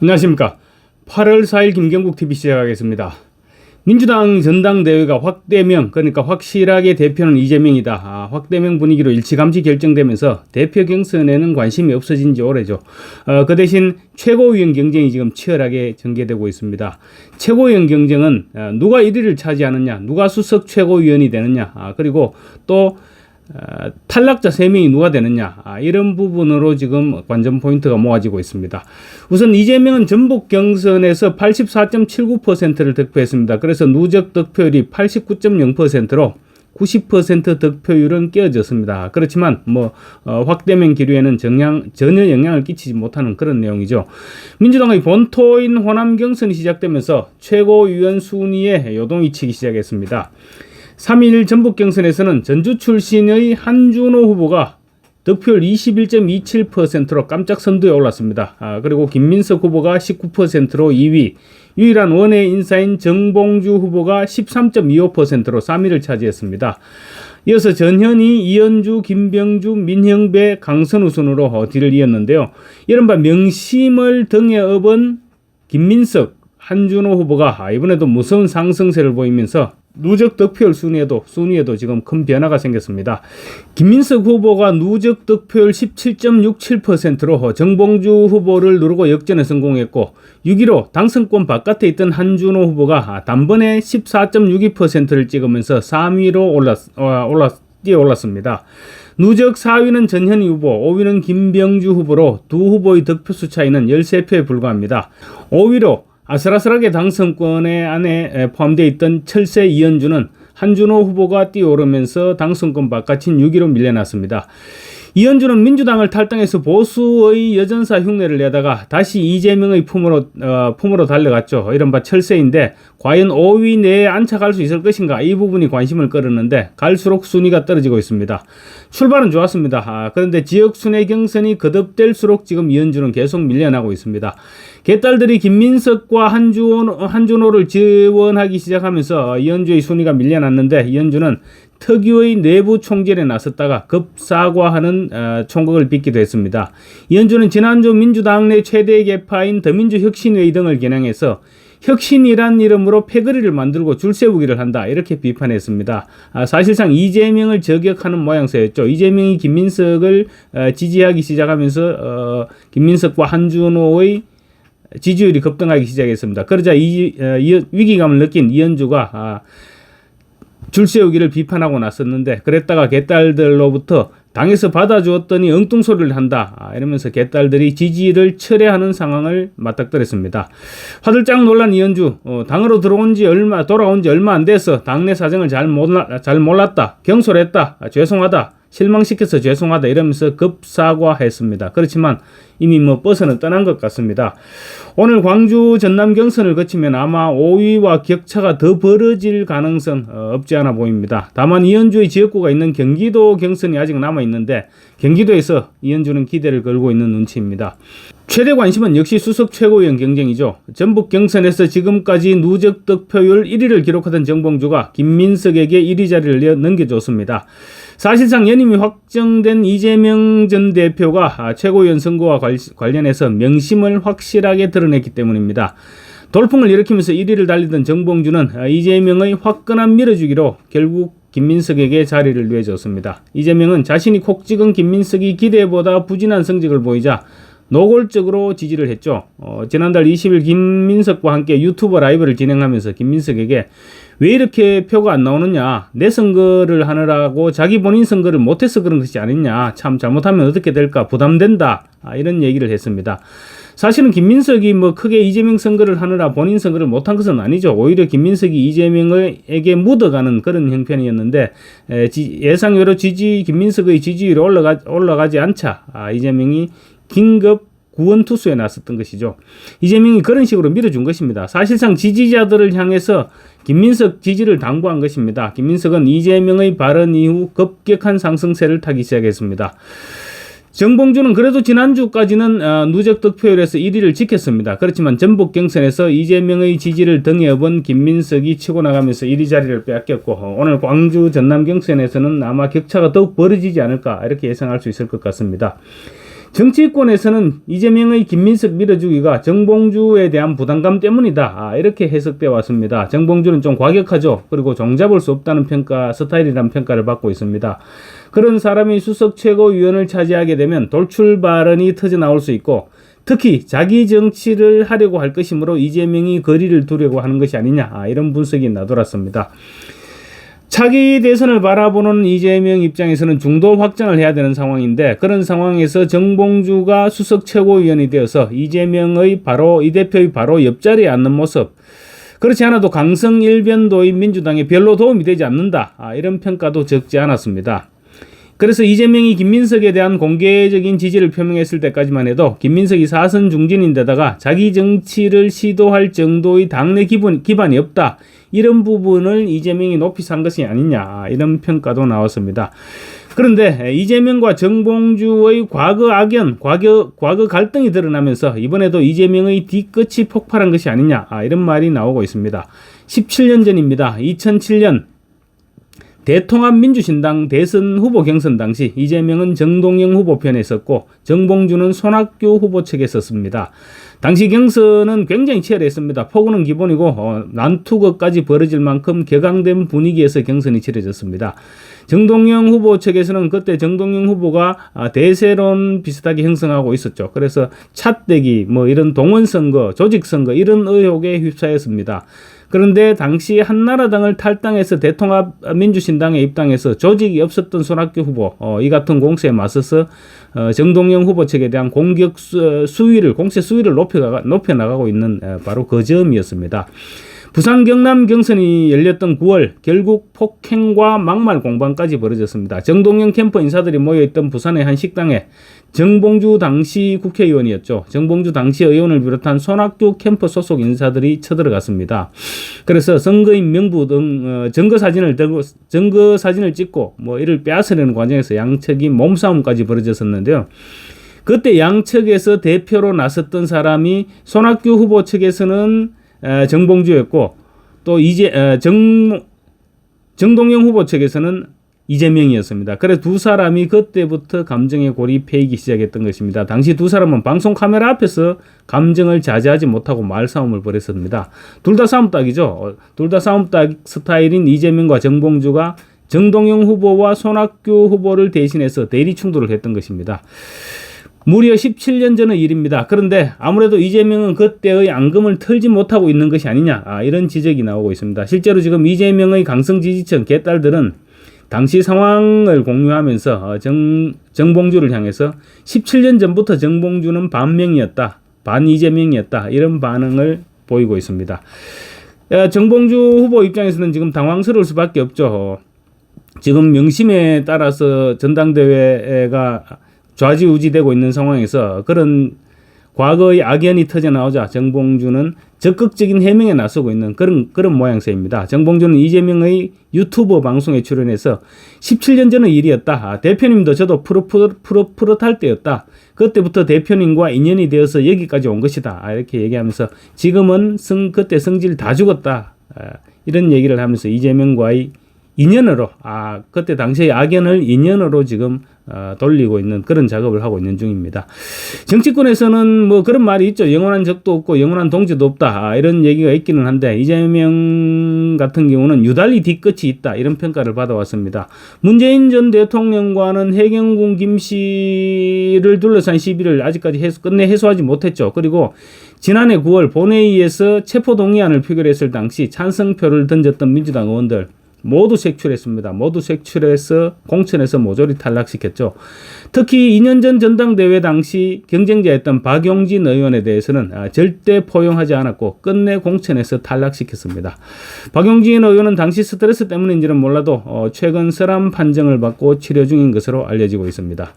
안녕하십니까. 8월 4일 김경국 TV 시작하겠습니다. 민주당 전당대회가 확대명, 그러니까 확실하게 대표는 이재명이다. 확대명 분위기로 일찌감치 결정되면서 대표 경선에는 관심이 없어진 지 오래죠. 그 대신 최고위원 경쟁이 지금 치열하게 전개되고 있습니다. 최고위원 경쟁은 누가 1위를 차지하느냐, 누가 수석 최고위원이 되느냐, 그리고 또 탈락자 3명이 누가 되느냐, 이런 부분으로 지금 관전 포인트가 모아지고 있습니다. 우선 이재명은 전북 경선에서 84.79%를 득표했습니다. 그래서 누적 득표율이 89.0%로 90% 득표율은 깨어졌습니다. 그렇지만 확대명 기류에는 전혀 영향을 끼치지 못하는 그런 내용이죠. 민주당의 본토인 호남 경선이 시작되면서 최고위원 순위에 요동이 치기 시작했습니다. 3일 전북 경선에서는 전주 출신의 한준호 후보가 득표율 21.27%로 깜짝 선두에 올랐습니다. 그리고 김민석 후보가 19%로 2위, 유일한 원외 인사인 정봉주 후보가 13.25%로 3위를 차지했습니다. 이어서 전현희, 이현주, 김병주, 민형배, 강선우 순으로 뒤를 이었는데요. 이른바 명심을 등에 업은 김민석, 한준호 후보가 이번에도 무서운 상승세를 보이면서 누적 득표율 순위에도 지금 큰 변화가 생겼습니다. 김민석 후보가 누적 득표율 17.67%로 정봉주 후보를 누르고 역전에 성공했고 6.15 당선권 바깥에 있던 한준호 후보가 단번에 14.62%를 찍으면서 3위로 뛰어올랐습니다. 누적 4위는 전현희 후보, 5위는 김병주 후보로 두 후보의 득표수 차이는 13표에 불과합니다. 5위로 아슬아슬하게 당선권에 안에 포함되어 있던 철새 이현주는 한준호 후보가 뛰어오르면서 당선권 바깥인 6위로 밀려났습니다. 이현주는 민주당을 탈당해서 보수의 여전사 흉내를 내다가 다시 이재명의 품으로 달려갔죠. 이른바 철새인데 과연 5위 내에 안착할 수 있을 것인가, 이 부분이 관심을 끌었는데 갈수록 순위가 떨어지고 있습니다. 출발은 좋았습니다. 그런데 지역 순회 경선이 거듭될수록 지금 이현주는 계속 밀려나고 있습니다. 개딸들이 김민석과 한준호를 지원하기 시작하면서 이현주의 순위가 밀려났는데 이현주는 특유의 내부 총질에 나섰다가 급사과하는 총각을 빚기도 했습니다. 이현주는 지난주 민주당 내 최대 계파인 더민주혁신회의 등을 겨냥해서 혁신이란 이름으로 패거리를 만들고 줄세우기를 한다, 이렇게 비판했습니다. 사실상 이재명을 저격하는 모양새였죠. 이재명이 김민석을 지지하기 시작하면서 김민석과 한준호의 지지율이 급등하기 시작했습니다. 그러자 위기감을 느낀 이현주가 줄세우기를 비판하고 나섰는데, 그랬다가 개딸들로부터 당에서 받아주었더니 엉뚱소리를 한다, 이러면서 개딸들이 지지를 철회하는 상황을 맞닥뜨렸습니다. 화들짝 놀란 이현주, 당으로 돌아온 지 얼마 안 돼서 당내 사정을 잘 몰랐다, 경솔했다, 죄송하다, 실망시켜서 죄송하다, 이러면서 급사과했습니다. 그렇지만 이미 버스는 떠난 것 같습니다. 오늘 광주 전남 경선을 거치면 아마 5위와 격차가 더 벌어질 가능성 없지 않아 보입니다. 다만 이현주의 지역구가 있는 경기도 경선이 아직 남아있는데 경기도에서 이현주는 기대를 걸고 있는 눈치입니다. 최대 관심은 역시 수석 최고위원 경쟁이죠. 전북 경선에서 지금까지 누적 득표율 1위를 기록하던 정봉주가 김민석에게 1위 자리를 넘겨줬습니다. 사실상 연임이 확정된 이재명 전 대표가 최고위원 선거와 관련해서 명심을 확실하게 드러냈기 때문입니다. 돌풍을 일으키면서 1위를 달리던 정봉주는 이재명의 화끈한 밀어주기로 결국 김민석에게 자리를 내줬습니다. 이재명은 자신이 콕 찍은 김민석이 기대보다 부진한 성적을 보이자 노골적으로 지지를 했죠. 지난달 20일 김민석과 함께 유튜버 라이브를 진행하면서 김민석에게 왜 이렇게 표가 안 나오느냐, 내 선거를 하느라고 자기 본인 선거를 못해서 그런 것이 아니냐, 참 잘못하면 어떻게 될까 부담된다, 이런 얘기를 했습니다. 사실은 김민석이 크게 이재명 선거를 하느라 본인 선거를 못한 것은 아니죠. 오히려 김민석이 이재명에게 묻어가는 그런 형편이었는데 예상외로 김민석의 지지율이 올라가지 않자 이재명이 긴급 구원투수에 나섰던 것이죠. 이재명이 그런 식으로 밀어준 것입니다. 사실상 지지자들을 향해서 김민석 지지를 당부한 것입니다. 김민석은 이재명의 발언 이후 급격한 상승세를 타기 시작했습니다. 정봉주는 그래도 지난주까지는 누적 득표율에서 1위를 지켰습니다. 그렇지만 전북 경선에서 이재명의 지지를 등에 업은 김민석이 치고 나가면서 1위 자리를 빼앗겼고, 오늘 광주 전남 경선에서는 아마 격차가 더욱 벌어지지 않을까, 이렇게 예상할 수 있을 것 같습니다. 정치권에서는 이재명의 김민석 밀어주기가 정봉주에 대한 부담감 때문이다. 이렇게 해석되어 왔습니다. 정봉주는 좀 과격하죠. 그리고 종잡을 수 없다는 평가, 스타일이라는 평가를 받고 있습니다. 그런 사람이 수석 최고위원을 차지하게 되면 돌출 발언이 터져나올 수 있고, 특히 자기 정치를 하려고 할 것이므로 이재명이 거리를 두려고 하는 것이 아니냐, 이런 분석이 나돌았습니다. 차기 대선을 바라보는 이재명 입장에서는 중도 확장을 해야 되는 상황인데, 그런 상황에서 정봉주가 수석 최고위원이 되어서 이재명의 바로 이 대표의 바로 옆자리에 앉는 모습, 그렇지 않아도 강성 일변도인 민주당에 별로 도움이 되지 않는다, 이런 평가도 적지 않았습니다. 그래서 이재명이 김민석에 대한 공개적인 지지를 표명했을 때까지만 해도 김민석이 사선 중진인데다가 자기 정치를 시도할 정도의 당내 기반이 없다, 이런 부분을 이재명이 높이 산 것이 아니냐, 이런 평가도 나왔습니다. 그런데 이재명과 정봉주의 과거 악연, 과거 갈등이 드러나면서 이번에도 이재명의 뒤끝이 폭발한 것이 아니냐, 이런 말이 나오고 있습니다. 17년 전입니다. 2007년 대통합민주신당 대선 후보 경선 당시 이재명은 정동영 후보 편에 섰고 정봉주는 손학규 후보 측에 섰습니다. 당시 경선은 굉장히 치열했습니다. 폭우는 기본이고 난투극까지 벌어질 만큼 격앙된 분위기에서 경선이 치러졌습니다. 정동영 후보 측에서는 그때 정동영 후보가 대세론 비슷하게 형성하고 있었죠. 그래서 찻대기, 이런 동원선거, 조직선거, 이런 의혹에 휩싸였습니다. 그런데 당시 한나라당을 탈당해서 대통합민주신당에 입당해서 조직이 없었던 손학규 후보, 이 같은 공세에 맞서서 정동영 후보 측에 대한 공격 수위를, 공세 수위를 높여나가고 있는 바로 그 점이었습니다. 부산 경남 경선이 열렸던 9월 결국 폭행과 막말 공방까지 벌어졌습니다. 정동영 캠프 인사들이 모여있던 부산의 한 식당에 정봉주 당시 국회의원이었죠. 정봉주 당시 의원을 비롯한 손학규 캠프 소속 인사들이 쳐들어갔습니다. 그래서 선거인 명부 등 증거 사진을 찍고 이를 빼앗으려는 과정에서 양측이 몸싸움까지 벌어졌었는데요. 그때 양측에서 대표로 나섰던 사람이 손학규 후보 측에서는 정봉주였고, 또 정동영 후보 측에서는 이재명이었습니다. 그래서 두 사람이 그때부터 감정에 골입해이기 시작했던 것입니다. 당시 두 사람은 방송 카메라 앞에서 감정을 자제하지 못하고 말싸움을 벌였습니다. 둘 다 싸움닭이죠. 둘 다 싸움닭 스타일인 이재명과 정봉주가 정동영 후보와 손학규 후보를 대신해서 대리 충돌을 했던 것입니다. 무려 17년 전의 일입니다. 그런데 아무래도 이재명은 그때의 앙금을 털지 못하고 있는 것이 아니냐, 이런 지적이 나오고 있습니다. 실제로 지금 이재명의 강성 지지층 개딸들은 당시 상황을 공유하면서 정봉주를 향해서 17년 전부터 정봉주는 반명이었다, 반 이재명이었다, 이런 반응을 보이고 있습니다. 정봉주 후보 입장에서는 지금 당황스러울 수밖에 없죠. 지금 명심에 따라서 전당대회가 좌지우지되고 있는 상황에서 그런 과거의 악연이 터져나오자 정봉주는 적극적인 해명에 나서고 있는 그런 모양새입니다. 정봉주는 이재명의 유튜브 방송에 출연해서 17년 전의 일이었다. 대표님도 저도 푸릇푸릇할 때였다. 그때부터 대표님과 인연이 되어서 여기까지 온 것이다. 이렇게 얘기하면서 지금은 그때 성질 다 죽었다. 이런 얘기를 하면서 이재명과의 인연으로, 그때 당시의 악연을 인연으로 지금 돌리고 있는 그런 작업을 하고 있는 중입니다. 정치권에서는 그런 말이 있죠. 영원한 적도 없고 영원한 동지도 없다, 이런 얘기가 있기는 한데 이재명 같은 경우는 유달리 뒤끝이 있다, 이런 평가를 받아왔습니다. 문재인 전 대통령과는 해경군 김씨를 둘러싼 시비를 아직까지 끝내 해소하지 못했죠. 그리고 지난해 9월 본회의에서 체포동의안을 표결했을 당시 찬성표를 던졌던 민주당 의원들 모두 색출했습니다. 모두 색출해서 공천에서 모조리 탈락시켰죠. 특히 2년 전 전당대회 당시 경쟁자였던 박용진 의원에 대해서는 절대 포용하지 않았고 끝내 공천에서 탈락시켰습니다. 박용진 의원은 당시 스트레스 때문인지는 몰라도 최근 서람 판정을 받고 치료 중인 것으로 알려지고 있습니다.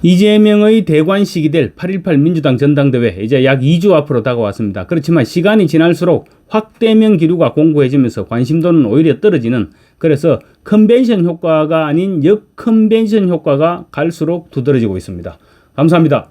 이재명의 대관식이 될 8.18 민주당 전당대회 이제 약 2주 앞으로 다가왔습니다. 그렇지만 시간이 지날수록 확대명 기류가 공고해지면서 관심도는 오히려 떨어지는, 그래서 컨벤션 효과가 아닌 역컨벤션 효과가 갈수록 두드러지고 있습니다. 감사합니다.